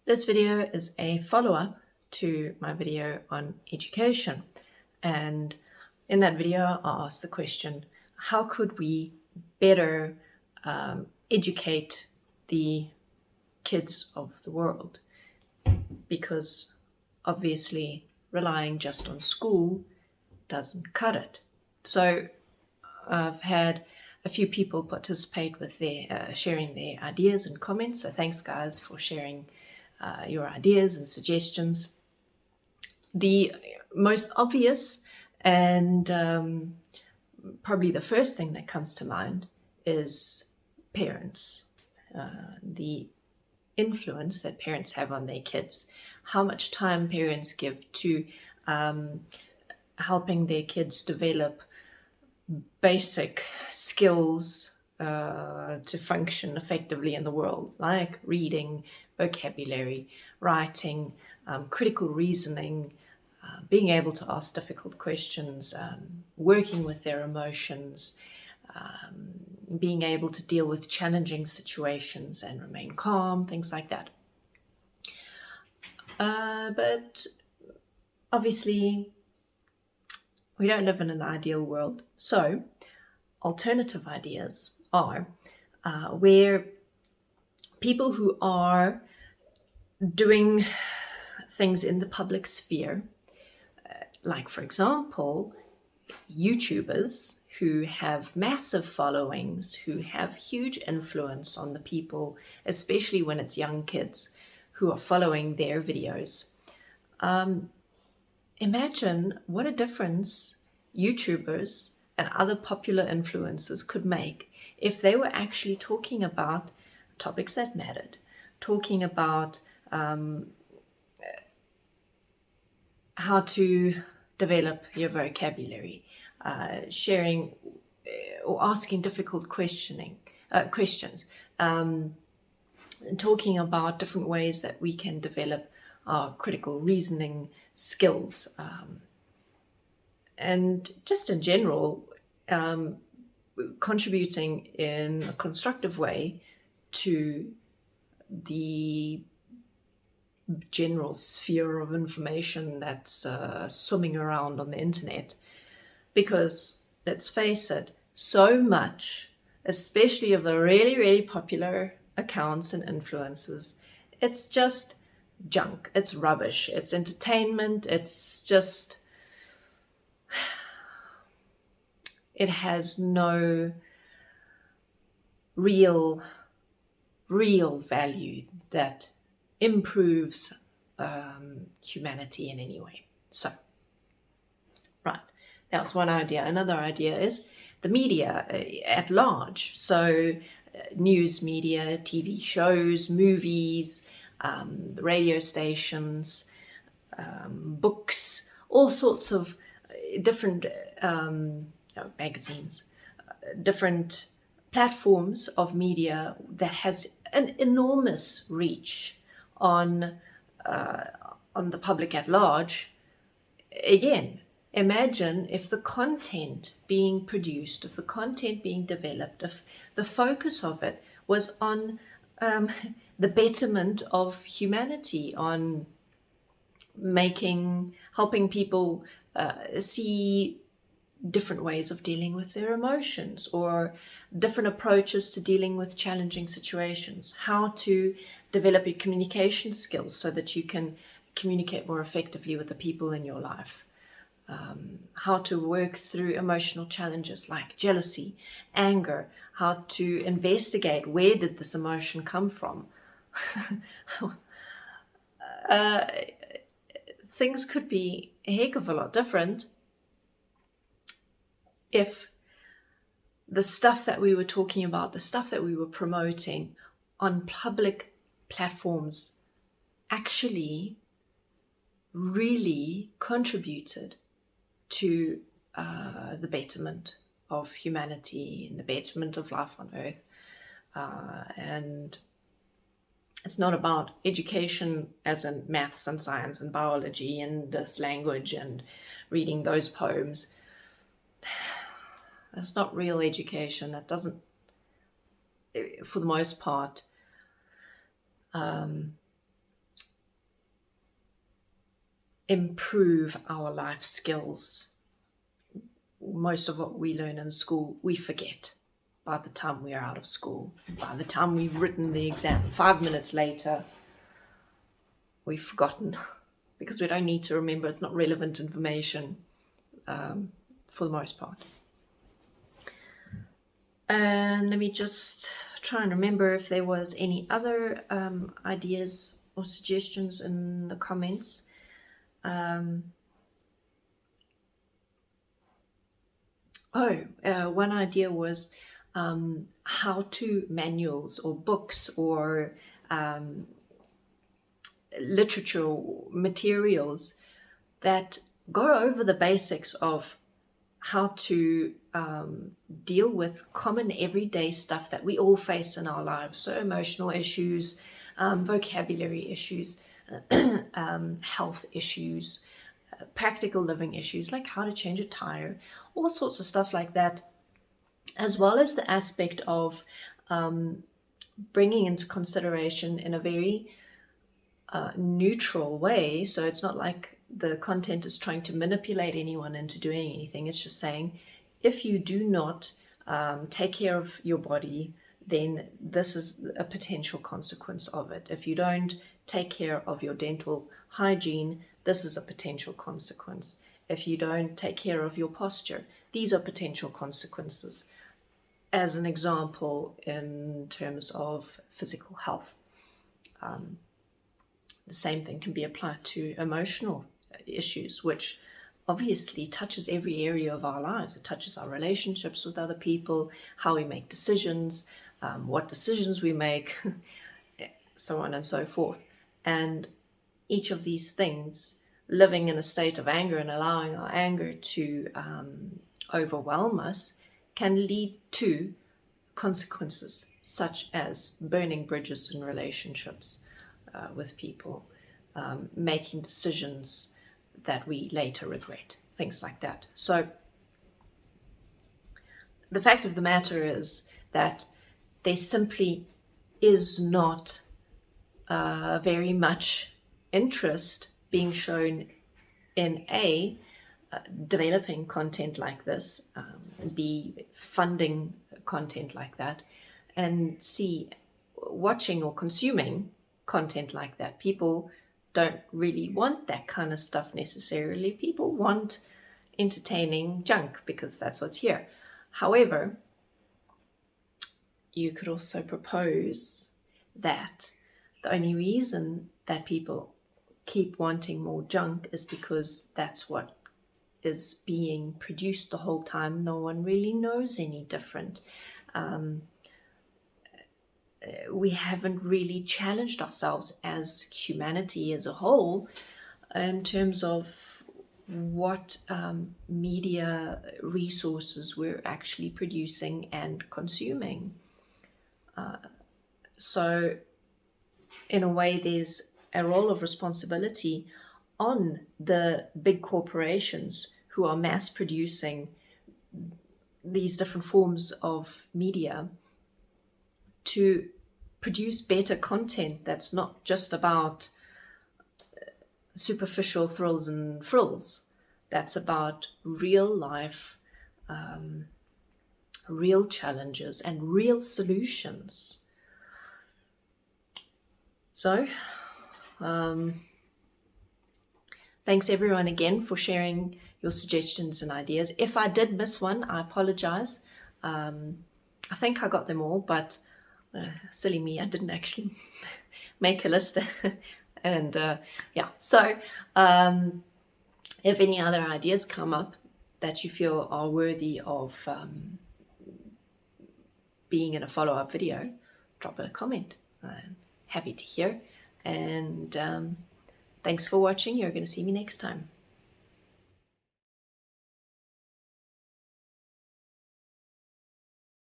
This video is a follow-up to my video on education, and in that video I asked the question, how could we better educate the kids of the world? Because obviously relying just on school doesn't cut it. So I've had a few people participate with their sharing their ideas and comments, so thanks guys for sharing your ideas and suggestions. The most obvious and probably the first thing that comes to mind is parents, the influence that parents have on their kids, how much time parents give to helping their kids develop basic skills to function effectively in the world, like reading, vocabulary, writing, critical reasoning, being able to ask difficult questions, working with their emotions, being able to deal with challenging situations and remain calm, things like that. But obviously, we don't live in an ideal world. So alternative ideas are where people who are doing things in the public sphere, like for example, YouTubers who have massive followings, who have huge influence on the people, especially when it's young kids who are following their videos. Imagine what a difference YouTubers and other popular influencers could make if they were actually talking about topics that mattered, talking about how to develop your vocabulary, sharing or asking difficult questions, talking about different ways that we can develop our critical reasoning skills, and just in general, contributing in a constructive way to the general sphere of information that's swimming around on the internet. Because let's face it, so much, especially of the really, really popular accounts and influencers, it's just junk, it's rubbish, it's entertainment, it's just, it has no real value that improves humanity in any way. So, right, that was one idea. Another idea is the media at large. So news media, TV shows, movies, radio stations, books, all sorts of different magazines, different platforms of media that has an enormous reach on the public at large. Again, imagine if the content being produced, if the content being developed, if the focus of it was on the betterment of humanity, on helping people see different ways of dealing with their emotions, or different approaches to dealing with challenging situations, how to develop your communication skills so that you can communicate more effectively with the people in your life, how to work through emotional challenges like jealousy, anger, how to investigate where did this emotion come from. Things could be a heck of a lot different if the stuff that we were talking about, the stuff that we were promoting on public platforms actually really contributed to the betterment of humanity and the betterment of life on earth. And it's not about education as in maths and science and biology and this language and reading those poems. That's not real education. That doesn't, for the most part, improve our life skills. Most of what we learn in school, we forget by the time we're out of school. By the time we've written the exam, 5 minutes later, we've forgotten, because we don't need to remember. It's not relevant information for the most part. And let me just try and remember if there was any other ideas or suggestions in the comments. One idea was how-to manuals or books or literature or materials that go over the basics of how to deal with common everyday stuff that we all face in our lives. So emotional issues, vocabulary issues, health issues, practical living issues like how to change a tire, all sorts of stuff like that, as well as the aspect of bringing into consideration in a very neutral way. So it's not like the content is trying to manipulate anyone into doing anything. It's just saying, if you do not take care of your body, then this is a potential consequence of it. If you don't take care of your dental hygiene, this is a potential consequence. If you don't take care of your posture, these are potential consequences. As an example, in terms of physical health, the same thing can be applied to emotional issues, which obviously touches every area of our lives. It touches our relationships with other people, how we make decisions, what decisions we make, so on and so forth. And each of these things, living in a state of anger and allowing our anger to overwhelm us, can lead to consequences such as burning bridges in relationships with people, making decisions that we later regret, things like that. So the fact of the matter is that there simply is not very much interest being shown in developing content like this, B, funding content like that, and C, watching or consuming content like that. People don't really want that kind of stuff necessarily. People want entertaining junk because that's what's here. However, you could also propose that the only reason that people keep wanting more junk is because that's what is being produced the whole time. No one really knows any different. We haven't really challenged ourselves as humanity as a whole in terms of what media resources we're actually producing and consuming. So in a way, there's a role of responsibility on the big corporations who are mass producing these different forms of media to produce better content that's not just about superficial thrills and frills. That's about real life, real challenges and real solutions. So, thanks everyone again for sharing your suggestions and ideas. If I did miss one, I apologize. I think I got them all, but silly me, I didn't actually make a list. And yeah, so if any other ideas come up that you feel are worthy of being in a follow-up video, drop a comment. I'm happy to hear. And thanks for watching. You're going to see me next time.